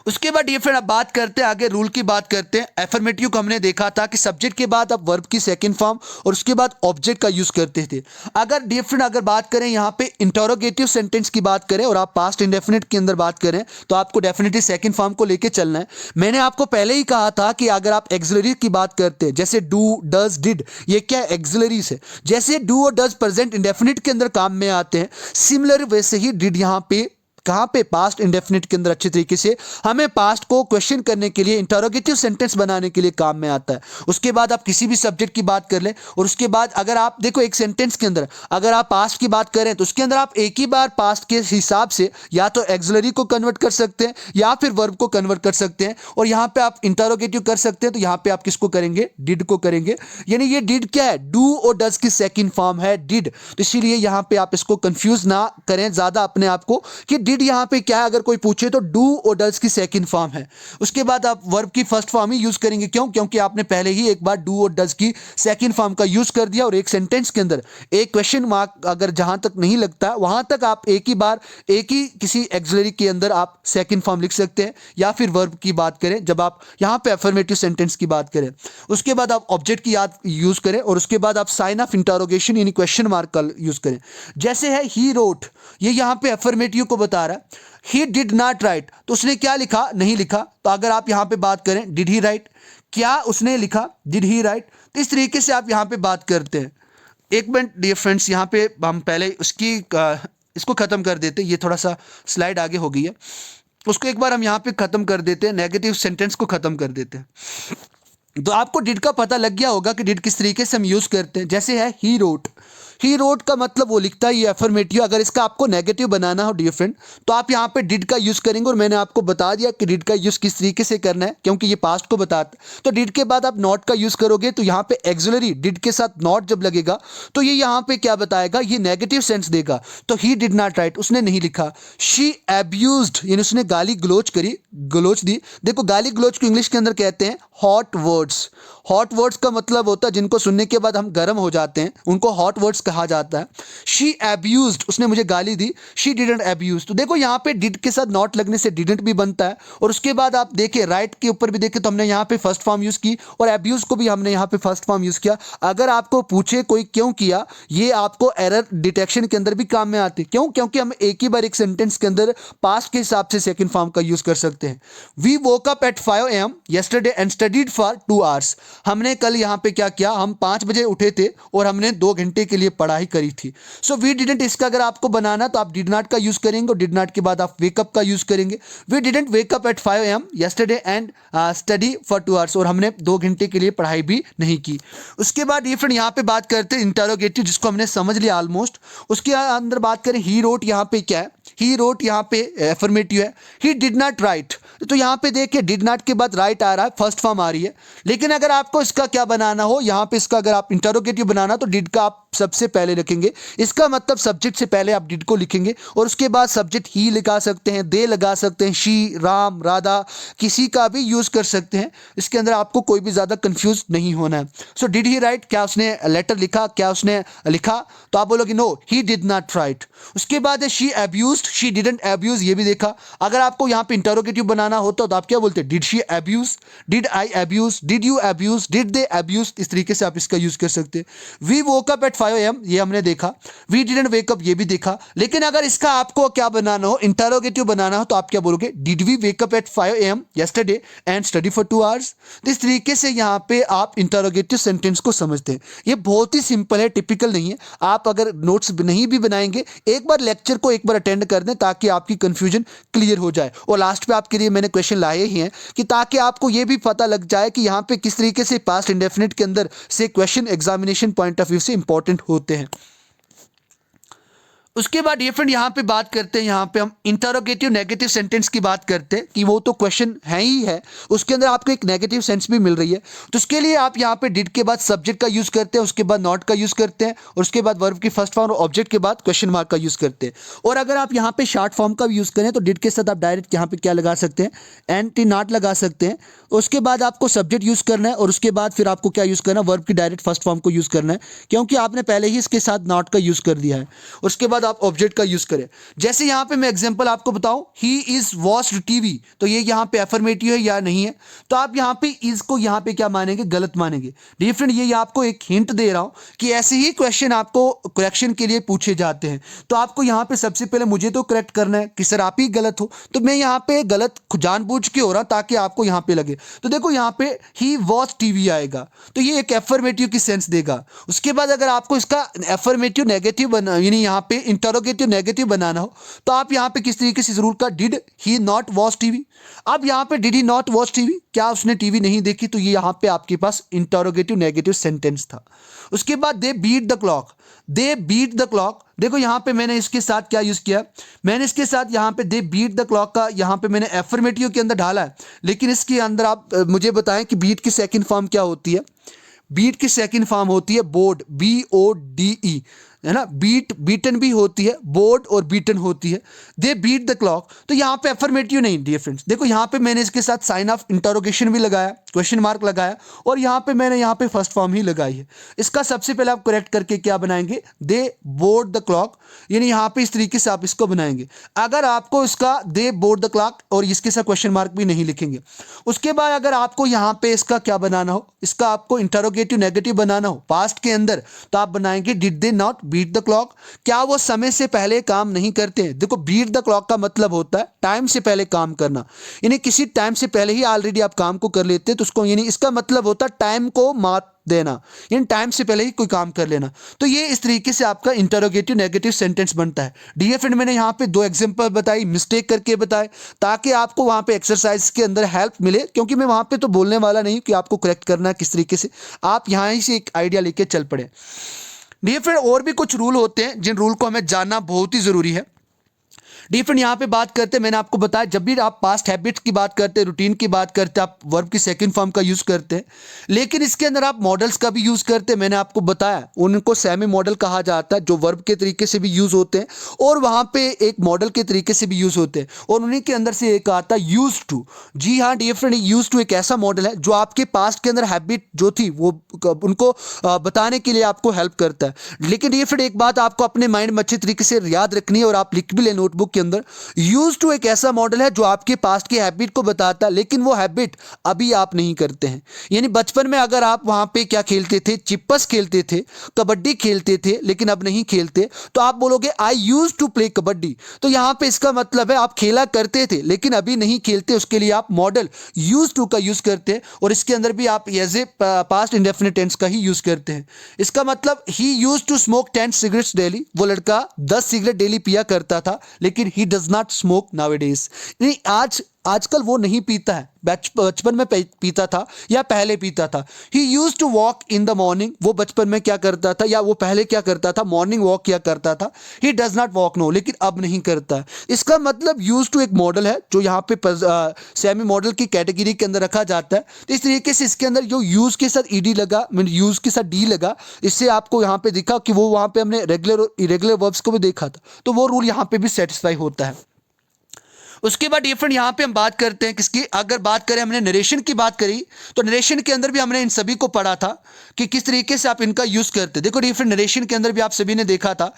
उसके बाद डियर फ्रेंड अब बात करते हैं आगे, रूल की बात करते हैं। एफर्मेटिव को हमने देखा था कि सब्जेक्ट के बाद आप वर्ब की सेकंड फॉर्म और उसके बाद ऑब्जेक्ट का यूज करते थे। अगर डियर फ्रेंड अगर बात करें यहाँ पे इंटरोगेटिव सेंटेंस की बात करें और आप पास्ट इंडेफिनिट के अंदर बात करें, तो आपको डेफिनेटली सेकंड फॉर्म को लेके चलना है। मैंने आपको पहले ही कहा था कि अगर आप एक्सिलरी की बात करते हैं, जैसे डू, डज, डिड, ये क्या एक्सिलरीज है। जैसे डू और डज प्रेजेंट इंडेफिनिट के अंदर काम में आते हैं, सिमिलर वैसे ही डिड यहाँ पे कहां पे, पास्ट इंडेफिनिट के अंदर अच्छी तरीके से हमें पास्ट को क्वेश्चन करने के लिए, इंटरोगेटिव सेंटेंस बनाने के लिए काम में आता है। उसके बाद आप किसी भी सब्जेक्ट की बात कर लें और उसके बाद अगर आप देखो एक सेंटेंस के अंदर अगर आप पास्ट की बात करें तो उसके अंदर आप एक ही बार पास्ट के हिसाब से या तो एक्सिलरी को कन्वर्ट कर सकते हैं या फिर वर्ब को कन्वर्ट कर सकते हैं, और यहां पे आप इंटरोगेटिव कर सकते हैं, तो यहां पे आप किसको करेंगे, डिड को करेंगे। यानी ये डिड क्या है, डू और डज की सेकंड फॉर्म है डिड, तो इसीलिए यहां पे आप इसको कंफ्यूज ना करें ज्यादा अपने आप को कि डिड यहां पे क्या है, अगर कोई पूछे तो डू और डज की सेकंड फॉर्म है। उसके बाद आप वर्ब की फर्स्ट फॉर्म ही यूज करेंगे, क्यों, क्योंकि आपने पहले ही एक बार डू और डज की सेकंड फॉर्म का यूज कर दिया, और एक सेंटेंस के अंदर एक क्वेश्चन मार्क अगर जहां तक नहीं लगता वहां तक आप एक ही बार एक ही किसी एक्सिलरी के अंदर आप सेकंड फॉर्म लिख सकते हैं, या फिर वर्ब की बात करें जब आप यहां पे अफर्मेटिव सेंटेंस की बात करें। उसके बाद आप ऑब्जेक्ट की याद यूज करें और उसके बाद आप साइन ऑफ इंटरोगेशन यानी क्वेश्चन मार्क का यूज करें। जैसे है ही रोट, ये यहां पे अफर्मेटिव को बता रहा है। ही डिड नॉट राइट, तो उसने क्या लिखा, नहीं लिखा, तो अगर आप यहां पे बात करें डिड ही राइट, क्या उसने लिखा, डिड ही राइट, तो इस तरीके से आप यहां पे बात करते हैं। एक मिनट डियर फ्रेंड्स, यहां पे हम पहले उसकी इसको खत्म कर देते हैं, ये थोड़ा सा स्लाइड आगे हो गई है, उसको एक बार हम यहां पे खत्म कर देते हैं, नेगेटिव सेंटेंस को खत्म कर देते हैं। तो आपको डिड का पता लग गया होगा कि डिड किस तरीके से हम यूज करते हैं। जैसे है ही रोट, ही रोट का मतलब वो लिखता है, ये अफर्मेटिव। अगर इसका आपको नेगेटिव बनाना हो डियर फ्रेंड, तो आप यहाँ पे डिड का यूज करेंगे, और मैंने आपको बता दिया कि डिड का यूज किस तरीके से करना है, क्योंकि ये पास्ट को बताता है। तो डिड के बाद आप नॉट का यूज करोगे, तो यहाँ पे एक्सिलरी डिड के साथ नॉट जब लगेगा तो ये यहाँ पे क्या बताएगा, ये नेगेटिव सेंस देगा। तो ही डिड नॉट राइट, उसने नहीं लिखा। शी एब्यूज्ड, यानी उसने गाली गलोच करी, गलोच दी। देखो गाली गलोच को इंग्लिश के अंदर कहते हैं हॉट वर्ड्स। हॉट वर्ड्स का मतलब होता है जिनको सुनने के बाद हम गर्म हो जाते हैं, उनको हॉट वर्ड्स कहा जाता है। शी एब्यूज्ड, उसने मुझे गाली दी। शी डिडंट एब्यूज, तो देखो यहाँ पे डिड के साथ नॉट लगने से डिडंट भी बनता है। और उसके बाद आप देखें राइट के ऊपर भी देखें तो हमने यहाँ पे फर्स्ट फॉर्म यूज की, और एब्यूज को भी हमने यहाँ पे फर्स्ट फॉर्म यूज किया। अगर आपको पूछे कोई क्यों किया, ये आपको एरर डिटेक्शन के अंदर भी काम में आते हैं। क्यों, क्योंकि हम एक ही बार एक सेंटेंस के अंदर पास्ट के हिसाब से सेकंड फॉर्म का यूज कर सकते हैं। We woke up at 5 AM yesterday and studied for 2 hours, हमने कल यहाँ पे क्या किया, हम 5 बजे उठे थे और हमने 2 घंटे के लिए पढ़ाई करी थी। सो वी डिडंट, इसका अगर आपको बनाना तो आप डिड नॉट का यूज करेंगे, और डिड नॉट के बाद आप वेकअप का यूज करेंगे। We didn't wake up at 5 AM yesterday and study for 2 hours, और हमने 2 घंटे के लिए पढ़ाई भी नहीं की। उसके बाद ये फ्रेंड यहाँ पे बात करते हैं इंटरोगेटिव, जिसको हमने समझ लिया ऑलमोस्ट। उसके अंदर बात करें ही रोट, यहाँ पे क्या है, ही रोट यहाँ पे एफर्मेटिव है। ही डिड नॉट राइट, तो यहाँ पे देखिए डिड नॉट के बाद राइट आ रहा है, फर्स्ट फॉर्म आ रही है। लेकिन अगर आपको इसका क्या बनाना हो, यहाँ पे इसका अगर आप इंटरोगेटिव बनाना तो डिड का आप सबसे पहले रखेंगे। इसका मतलब सब्जेक्ट से पहले आप डिड को लिखेंगे, और उसके बाद सब्जेक्ट ही लगा सकते हैं, दे लगा सकते हैं, शी, राम, राधा, किसी का भी यूज कर सकते हैं। इसके अंदर आपको कोई भी ज्यादा कंफ्यूज नहीं होना है। सो डिड ही राइट, क्या उसने लेटर लिखा, क्या उसने लिखा, तो आप बोलोगे no he did not write. उसके बाद है she abused, she didn't abuse, ये भी देखा। अगर आपको यहाँ पे इंटरोगेटिव बनाना होता तो आप क्या बोलते, did she abuse, did I abuse, did you abuse, did they abuse, इस तरीके से आप इसका यूज कर सकते हैं। We woke up at 5 AM ये हमने देखा, वी डिडंट वेक अप ये भी देखा। लेकिन अगर इसका आपको क्या बनाना हो, इंटरोगेटिव बनाना हो, तो आप क्या बोलोगे, did we wake up at 5 AM yesterday and study for 2 hours। तो इस तरीके से यहाँ पे आप इंटरोगेटिव सेंटेंस को समझते हैं। ये बहुत ही सिंपल है, टिपिकल नहीं है। आप अगर नोट्स नहीं भी बनाएंगे, एक बार लेक्चर को एक बार अटेंड कर दें ताकि आपकी कंफ्यूजन क्लियर हो जाए। और लास्ट पे आपके लिए मैंने क्वेश्चन लाए ही हैं कि ताकि आपको ये भी पता लग जाए कि यहाँ पे किस तरीके से पास्ट इंडेफिनिट के अंदर से question examination point of view से इंपॉर्टेंट होते हैं। उसके बाद ये फ्रेंड यहाँ पे बात करते हैं, यहाँ पे हम इंटरोगेटिव नेगेटिव सेंटेंस की बात करते हैं कि वो तो क्वेश्चन है ही है, उसके अंदर आपको एक नेगेटिव सेंस भी मिल रही है। तो उसके लिए आप यहाँ पे डिड के बाद सब्जेक्ट का यूज़ करते हैं, उसके बाद नॉट का यूज़ करते हैं, और उसके बाद वर्ब की फर्स्ट फॉर्म और ऑब्जेक्ट के बाद क्वेश्चन मार्क का यूज़ करते हैं। और अगर आप यहाँ पे शॉर्ट फॉर्म का भी यूज़ करें तो डिड के साथ आप डायरेक्ट यहाँ पे क्या लगा सकते हैं, एंटी नॉट लगा सकते हैं। उसके बाद आपको सब्जेक्ट यूज़ करना है, और उसके बाद फिर आपको क्या यूज़ करना है, वर्ब की डायरेक्ट फर्स्ट फॉर्म को यूज़ करना है, क्योंकि आपने पहले ही इसके साथ नॉट का यूज़ कर दिया है। उसके बाद आप ऑब्जेक्ट का यूज़ करें। जैसे यहां पे मैं एग्जांपल आपको बताऊं, ही इज वॉच्ड टीवी, तो ये यहां पे अफर्मेटिव है या नहीं है, तो आप यहां पे इज को यहां पे क्या मानेंगे, गलत मानेंगे। डिफरेंट ये आपको एक हिंट दे रहा हूं कि ऐसे ही क्वेश्चन आपको करेक्शन के लिए पूछे जाते हैं। तो आपको यहां पे सबसे पहले मुझे तो करेक्ट करना है कि सर आप ही गलत हो, तो मैं यहां पे गलत जानबूझ के हो रहा ताकि आपको यहां पे लगे। तो देखो यहां पे ही वॉच टीवी आएगा, तो ये एक एफर्मेटिव की सेंस देगा। उसके बाद अगर आपको इसका एफर्मेटिव नेगेटिव बना, यानी यहां पे इंटरोगेटिव नेगेटिव बनाना हो, तो आप यहां पे किस तरीके से जरूर का, did he not watch TV. अब यहां पे did he not watch TV, क्या उसने टीवी नहीं देखी, तो ये यहां पे आपके पास इंटरोगेटिव नेगेटिव सेंटेंस था। उसके बाद they beat the clock, they beat the clock, देखो यहां पे मैंने इसके साथ क्या यूज किया, मैंने इसके साथ यहां पे दे बीट द क्लॉक का यहां पे मैंने एफर्मेटिव के अंदर डाला है। लेकिन इसके अंदर आप मुझे बताएं कि बीट की सेकंड फॉर्म क्या होती है। बीट की सेकंड फॉर्म होती है बोर्ड, BODE, है ना। बीट, बीटन भी होती है, बोर्ड और बीटन होती है। दे बीट द क्लॉक, तो यहाँ पे अफर्मेटिव नहीं डियर फ्रेंड्स। देखो यहाँ पे मैंने इसके साथ साइन ऑफ इंटरोगेशन भी लगाया, क्वेश्चन मार्क लगाया, और यहाँ पे मैंने यहाँ पे फर्स्ट फॉर्म ही लगाई है। इसका सबसे पहले आप करेक्ट करके क्या बनाएंगे, दे बोर्ड द क्लॉक, यानी यहाँ पे इस तरीके से आप इसको बनाएंगे। अगर आपको इसका दे बोर्ड द क्लॉक और इसके साथ क्वेश्चन मार्क भी नहीं लिखेंगे। उसके बाद अगर आपको यहाँ पे इसका क्या बनाना हो, इसका आपको इंटरोगेटिव नेगेटिव बनाना हो पास्ट के अंदर, तो आप बनाएंगे did they not beat the clock, क्या वो समय से पहले काम नहीं करते हैं। देखो बीट द क्लॉक का मतलब होता है टाइम से पहले काम करना, यानी किसी टाइम से पहले ही ऑलरेडी आप काम को कर लेते हैं, तो उसको यानी इसका मतलब होता है टाइम को मात देना, यानी टाइम से पहले ही कोई काम कर लेना। तो ये इस तरीके से आपका इंटरोगेटिव नेगेटिव सेंटेंस बनता है। डियर फ्रेंड मैंने यहाँ पे 2 एग्जांपल बताई, मिस्टेक करके बताए, ताकि आपको वहाँ पे एक्सरसाइज के अंदर हेल्प मिले, क्योंकि मैं वहाँ पे तो बोलने वाला नहीं कि आपको करेक्ट करना है किस तरीके से, आप यहाँ ही से एक आइडिया लेके चल पड़े। डियर फ्रेंड और भी कुछ रूल होते हैं जिन रूल को हमें जानना बहुत ही जरूरी है। डिफरेंट यहाँ पे बात करते हैं, मैंने आपको बताया जब भी आप पास्ट हैबिट्स की बात करते हैं, रूटीन की बात करते हैं, आप वर्ब की सेकंड फॉर्म का यूज करते हैं, लेकिन इसके अंदर आप मॉडल्स का भी यूज करते हैं। मैंने आपको बताया उनको सेमी मॉडल कहा जाता है, जो वर्ब के तरीके से भी यूज होते हैं और वहां पे एक मॉडल के तरीके से भी यूज होते हैं, और उन्हीं के अंदर से एक आता है यूज टू। जी हाँ डिफरेंट, यूज टू एक ऐसा मॉडल है जो आपके पास्ट के अंदर हैबिट जो थी वो उनको बताने के लिए आपको हेल्प करता है। लेकिन डिफरेंट एक बात आपको अपने माइंड में अच्छी तरीके से याद रखनी है, और आप लिख भी ले नोटबुक के अंदर, यूज टू एक ऐसा मॉडल है जो आपके पास्ट की हैबिट को बताता है, लेकिन वो हैबिट अभी आप नहीं करते हैं। यानी बचपन में अगर आप वहां पे क्या खेलते थे, चिप्पस खेलते थे, कबड्डी खेलते थे, लेकिन अब नहीं खेलते, तो आप बोलोगे आई यूज टू प्ले कबड्डी। तो यहां पे इसका मतलब है आप खेला करते थे लेकिन अभी नहीं खेलते, उसके लिए आप मॉडल यूज टू का यूज करते हैं, और इसके अंदर भी आप as a past indefinite tense का ही यूज करते हैं। इसका मतलब he used to smoke 10 cigarettes daily, वो लड़का 10 सिगरेट डेली पिया करता था, लेकिन he does not smoke nowadays, यानी आजकल वो नहीं पीता है, बचपन में पीता था या पहले पीता था। He used to walk in the morning, वो बचपन में क्या करता था या वो पहले क्या करता था, मॉर्निंग वॉक किया करता था। He does not walk no, लेकिन अब नहीं करता है। इसका मतलब यूज टू एक मॉडल है जो यहाँ पे सेमी मॉडल की कैटेगरी के अंदर रखा जाता है। तो इस तरीके से इसके अंदर जो यूज के साथ ईडी लगा, मीन यूज के साथ डी लगा, इससे आपको यहाँ पे दिखा कि वो वहाँ पे हमने रेगुलर और इरेगुलर वर्ब्स को भी देखा था, तो वो रूल यहाँ पे भी सेटिस्फाई होता है। उसके बाद डिफरेंट यहाँ पे हम बात करते हैं किसकी, अगर बात करें हमने नरेशन की बात करी, तो नरेशन के अंदर भी हमने इन सभी को पढ़ा था कि किस तरीके से आप इनका यूज करते। देखो डिफरेंट नरेशन के अंदर भी आप सभी ने देखा था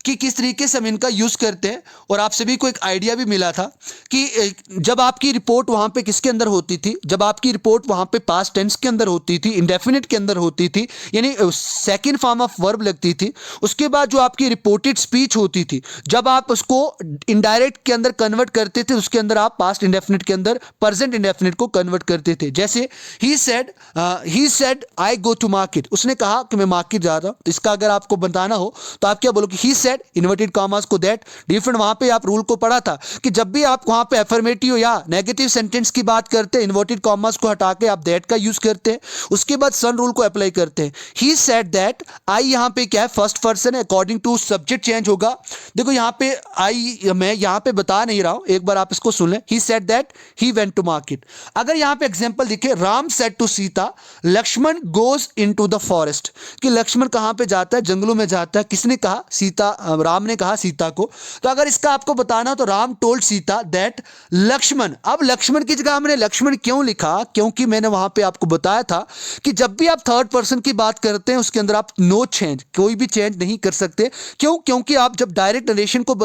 कि किस तरीके से हम इनका यूज़ करते हैं, और आप सभी को एक आइडिया भी मिला था कि जब आपकी रिपोर्ट वहाँ पे किसके अंदर होती थी, जब आपकी रिपोर्ट वहाँ पे पास्ट टेंस के अंदर होती थी, इंडेफिनिट के अंदर होती थी, यानी सेकंड फॉर्म ऑफ वर्ब लगती थी। उसके बाद जो आपकी रिपोर्टेड स्पीच होती थी, जब आप उसको इनडायरेक्ट के अंदर कन्वर्ट करते थे, उसके अंदर आप पास्ट इंडेफिनिट के अंदर प्रेजेंट इंडेफिनिट को कन्वर्ट करते थे। जैसे he said I go to market, उसने कहा कि मैं मार्केट जा रहा हूं। तो इसका अगर आपको बताना हो तो आप क्या बोलोगे, ही सेड इन्वर्टेड कॉमास को दैट। डिफरेंट वहां पे आप रूल को पढ़ा था कि जब भी आप वहां पे अफर्मेटिव या नेगेटिव सेंटेंस की बात करते हैं, इन्वर्टेड कॉमास को हटा के आप दैट का यूज करते हैं। उसके बाद सन रूल को अप्लाई करते हैं। ही सेड दैट, आई यहां पे क्या है, फर्स्ट पर्सन है, अकॉर्डिंग टू सब्जेक्ट चेंज होगा। देखो यहां पे आई मैं यहां पे बता नहीं रहा हूं, एक बार आप इसको सुन लें। He said that he went to market. अगर यहां पे एग्जांपल दिखे, Ram said to Sita Lakshman goes into the forest, कि लक्ष्मण कहां पे जाता है, जंगलों में जाता है। किसने कहा, सीता, राम ने कहा सीता को। तो अगर इसका आपको बताना तो राम टोल्ड सीता दैट लक्ष्मण। अब लक्ष्मण की जगह हमने लक्ष्मण क्यों लिखा, क्योंकि मैंने वहां पे आपको बताया था कि जब भी आप थर्ड पर्सन की बात करते हैं उसके अंदर आप नो चेंज, कोई भी चेंज नहीं कर सकते। क्यों, क्योंकि आप जब डायरेक्ट नरेशन को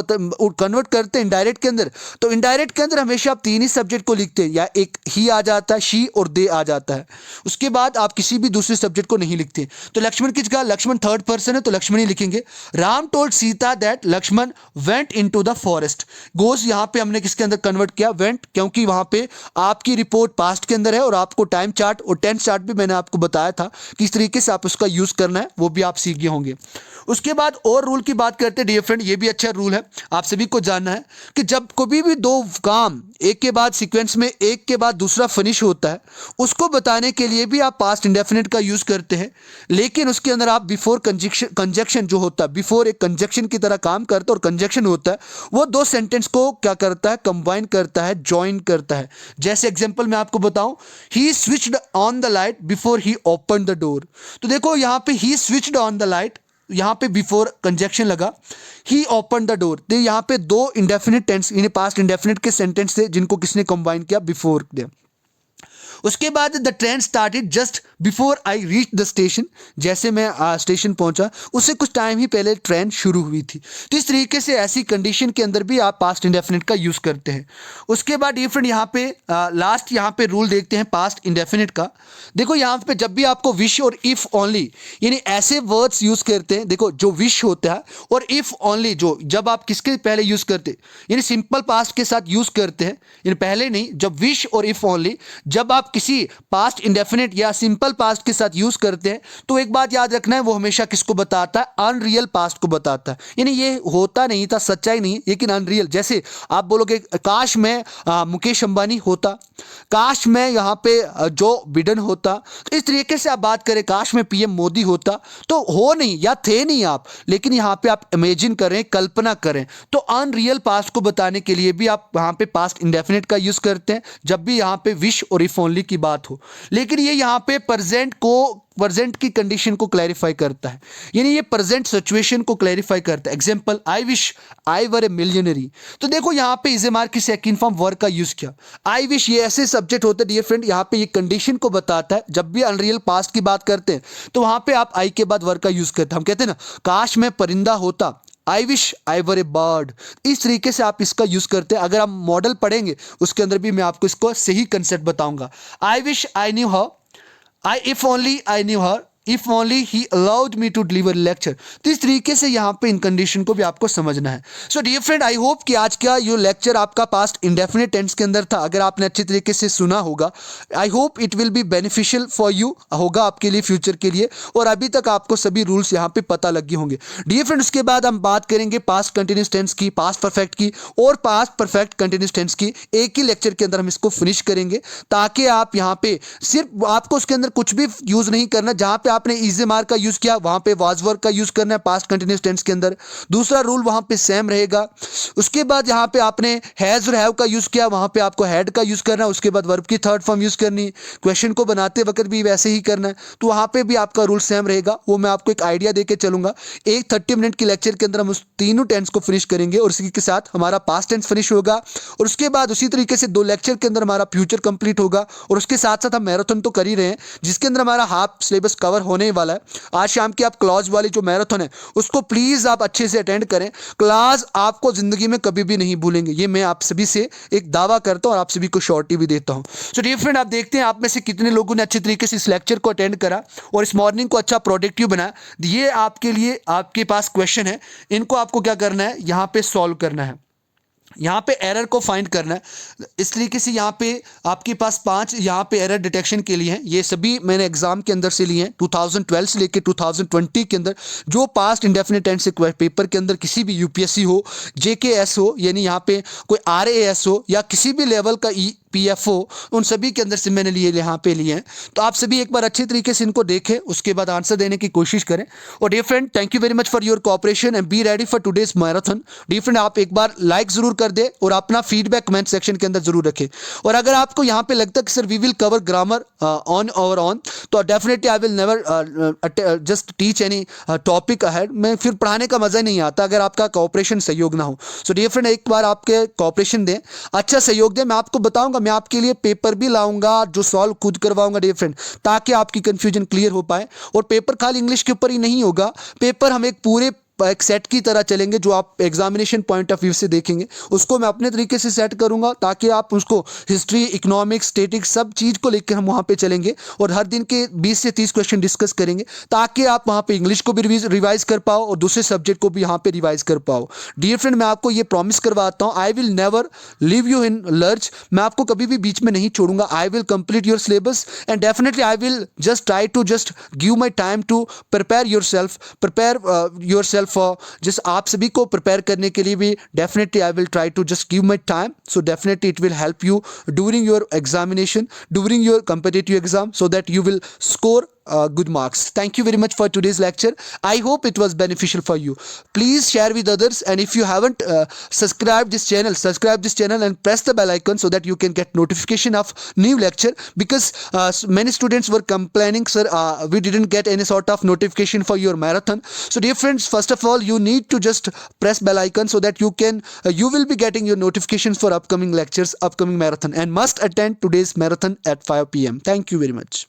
कन्वर्ट करते हैं इनडायरेक्ट के अंदर, तो इनडायरेक्ट के अंदर हमेशा आप तीन ही सब्जेक्ट को लिखते हैं, या एक ही आ जाता है, शी और दे आ जाता है। उसके बाद आप किसी भी दूसरे सब्जेक्ट को नहीं लिखते। तो लक्ष्मण की जगह, लक्ष्मण थर्ड पर्सन है तो लक्ष्मण ही लिखेंगे। Ram told Sita that Lakshman went into the forest. Goes यहां पे हमने किसके अंदर कन्वर्ट किया, वेंट, क्योंकि वहां पे आपकी रिपोर्ट पास्ट के अंदर है और आपको टाइम चार्ट और टेंस चार्ट भी मैंने आपको बताया था किस तरीके से आप उसका यूज करना है, वो भी आप सीख गए होंगे। उसके बाद और रूल की बात करते हैं डियर फ्रेंड, ये भी अच्छा रूल है, आप सभी को जानना है कि जब कभी भी दो काम एक के बाद सीक्वेंस में एक के बाद दूसरा फिनिश होता है, उसको बताने के लिए भी आप पास्ट इंडेफिनिट का यूज करते हैं। लेकिन उसके अंदर आप बिफोर कंजक्शन जो होता है, बिफोर एक कंजक्शन की तरह काम करता है, और कंजक्शन होता है वो दो सेंटेंस को क्या करता है, कंबाइन करता है, ज्वाइन करता है। जैसे एग्जांपल मैं आपको बताऊं, he switched on the light before he open the door. तो देखो यहां पे he switched on the light, यहां पे बिफोर कंजक्शन लगा, ही ओपन द डोर। तो यहां पे दो इंडेफिनिट टेंस, यानी पास्ट इंडेफिनिट के सेंटेंस थे जिनको किसने कंबाइन किया, बिफोर दे। उसके बाद the train started just before I reach the station, जैसे मैं स्टेशन पहुंचा उससे कुछ टाइम ही पहले ट्रेन शुरू हुई थी। तो इस तरीके से ऐसी कंडीशन के अंदर भी आप पास्ट इंडेफिनिट का यूज करते हैं। उसके बाद डिफरेंट यहाँ पे लास्ट यहाँ पे रूल देखते हैं पास्ट इंडेफिनिट का। देखो यहाँ पे जब भी आपको विश और इफ ओनली, यानी ऐसे वर्ड्स यूज करते हैं, देखो जो विश होता है और इफ ओनली, जो जब आप किसके पहले यूज करते हैं, यानी सिंपल पास्ट के साथ यूज करते हैं, यानी पहले नहीं, जब विश और इफ ओनली जब आप किसी पास्ट इंडेफिनिट या सिंपल पास्ट के साथ यूज करते हैं, तो एक बात याद रखना है, वो हमेशा किसको बताता है, अनरियल पास्ट को बताता है। यानी ये होता नहीं था, सच्चाई नहीं, लेकिन अनरियल। जैसे आप बोलोगे काश मैं मुकेश अंबानी होता, काश मैं यहाँ पे जो बिडेन होता, तो इस तरीके से आप बात करें, काश मैं पीएम मोदी होता, तो हो नहीं या थे नहीं आप, लेकिन यहाँ पे आप इमेजिन करें, कल्पना करें। तो अनरियल पास्ट को बताने के लिए भी आप यहाँ पे पास्ट इंडेफिनिट का यूज करते हैं जब भी यहाँ पे विश और इफ ओनली की बात हो। लेकिन ये यहाँ पे प्रेजेंट की कंडीशन को क्लैरिफाई करता है, यानी ये प्रेजेंट सिचुएशन को क्लैरिफाई करता है। Example, I wish I were A millionaire. तो देखो यहाँ पे इज मार्क की सेकंड फॉर्म वर्क का यूज किया। आई विश ये ऐसे सब्जेक्ट होते हैं डियर फ्रेंड, यहाँ पे ये कंडीशन को बताता है। जब भी अनरियल पास्ट की बात करते हैं तो वहां पे आप आई के बाद वर्क का यूज करते हैं। हम कहते हैं ना, काश मैं परिंदा होता, I wish I were A bird. इस तरीके से आप इसका यूज करते हैं। अगर आप मॉडल पढ़ेंगे उसके अंदर भी मैं आपको इसको सही कंसेप्ट बताऊंगा। I wish I knew her, if only I knew her, if only he allowed me to deliver lecture। तो इस तरीके से यहाँ पे इन कंडीशन को भी आपको समझना है। So dear friend, I hope कि आज का ये लेक्चर आपका पास्ट इंडेफिनिट टेंस के अंदर था, अगर आपने अच्छे तरीके से सुना होगा, I hope it will be beneficial for you, होगा आपके लिए फ्यूचर के लिए। और अभी तक आपको सभी रूल्स यहाँ पे पता लग गए होंगे डियर फ्रेंड। उसके बाद हम बात करेंगे पास्ट कंटिन्यूस टेंस की, पास्ट परफेक्ट की और पास्ट परफेक्ट कंटिन्यूस टेंस की। एक ही लेक्चर के अंदर हम इसको फिनिश करेंगे, ताकि आप यहाँ पे सिर्फ आपको उसके अंदर कुछ भी यूज नहीं करना। जहां पे आपने इज मार्क का यूज किया वहां पे वाज वर्क का यूज करना है पास्ट कंटिन्यूस टेंस के अंदर। दूसरा रूल वहां पे सेम रहेगा। उसके बाद यहाँ पे आपने हैज और हैव का यूज किया, वहां पे आपको हैड का यूज करना है। उसके बाद वर्ब की थर्ड फॉर्म यूज करनी, क्वेश्चन को बनाते वक्त भी वैसे ही करना है, तो वहां पे भी आपका रूल सेम रहेगा। वो मैं आपको एक आइडिया देके चलूंगा। एक 30 मिनट के लेक्चर के अंदर हम उस तीनों टेंस को फिनिश करेंगे और इसी के साथ हमारा पास्ट टेंस फिनिश होगा। और उसके बाद उसी तरीके से 2 लेक्चर के अंदर हमारा फ्यूचर कंप्लीट होगा। और उसके साथ साथ हम मैराथन तो कर ही रहे हैं, जिसके अंदर हमारा हाफ सिलेबस कवर होने वाला है। आज शाम की आप क्लास वाली जो मैराथन है उसको प्लीज़ आप अच्छे से अटेंड करें। क्लास आपको ज़िंदगी में कभी भी नहीं भूलेंगे, ये मैं आप सभी से एक दावा करता हूँ और आप सभी को श्योरिटी भी देता हूँ। सो डियर फ्रेंड, आप देखते हैं आप में से कितने लोगों ने अच्छे तरीके से इस लेक्चर को अटेंड करा और इस मॉर्निंग को अच्छा प्रोडक्टिव बनाया। ये आपके लिए आपके पास क्वेश्चन है, इनको आपको क्या करना है, यहाँ पे सॉल्व करना है, यहाँ पे एरर को फाइंड करना है। इस तरीके से यहाँ पे आपके पास 5 यहाँ पे एरर डिटेक्शन के लिए हैं। ये सभी मैंने एग्जाम के अंदर से लिए हैं, 2012 से लेके 2020 के अंदर। जो पास्ट इंडेफिनिट टेंस से पेपर के अंदर किसी भी यूपीएससी हो, जेकेएस हो, यानी यहाँ पे कोई आरएएस हो या किसी भी लेवल का पीएफओ, उन सभी के अंदर से मैंने यहाँ पे लिए हैं। तो आप सभी एक बार अच्छे तरीके से इनको देखें, उसके बाद आंसर देने की कोशिश करें। और dear friend, thank you very much for your cooperation and be ready for today's marathon. Dear friend, आप एक बार लाइक जरूर कर दे और अपना फीडबैक कमेंट सेक्शन के अंदर जरूर रखें। और अगर आपको यहाँ पे लगता है कि sir we will cover grammar on और ऑन, तो definitely I will never just teach any topic ahead. मैं फिर पढ़ाने का मजा ही नहीं आता अगर आपका कोऑपरेशन सहयोग ना हो। सो डियर फ्रेंड, एक बार आपके कोऑपरेशन दें, अच्छा सहयोग दें। मैं आपको बताऊंगा, मैं आपके लिए पेपर भी लाऊंगा जो सॉल्व खुद करवाऊंगा डियर फ्रेंड, ताकि आपकी कंफ्यूजन क्लियर हो पाए। और पेपर खाली इंग्लिश के ऊपर ही नहीं होगा, पेपर हम एक पूरे एक सेट की तरह चलेंगे। जो आप एग्जामिनेशन पॉइंट ऑफ व्यू से देखेंगे उसको मैं अपने तरीके से सेट करूंगा, ताकि आप उसको हिस्ट्री, इकोनॉमिक्स, स्टैटिक्स सब चीज़ को लेकर हम वहाँ पे चलेंगे और हर दिन के 20 से 30 क्वेश्चन डिस्कस करेंगे, ताकि आप वहाँ पे इंग्लिश को भी रिवाइज कर पाओ और दूसरे सब्जेक्ट को भी यहाँ पे रिवाइज कर पाओ। डियर फ्रेंड, मैं आपको ये प्रॉमिस करवाता हूँ, I will never leave you in lurch. मैं आपको कभी भी बीच में नहीं छोड़ूंगा। I will complete your syllabus and definitely I will just try to just give my time to prepare yourself for just आप सभी को प्रिपेयर करने के लिए भी definitely I will try to just give my time. So definitely it will help you during your examination, during your competitive exam, so that you will score good marks. Thank you very much for today's lecture. I hope it was beneficial for you. Please share with others, and if you haven't subscribe this channel and press the bell icon so that you can get notification of new lecture, because many students were complaining, sir, we didn't get any sort of notification for your marathon. So dear friends, first of all you need to just press bell icon so that you will be getting your notifications for upcoming lectures, upcoming marathon, and must attend today's marathon at 5 p.m. Thank you very much.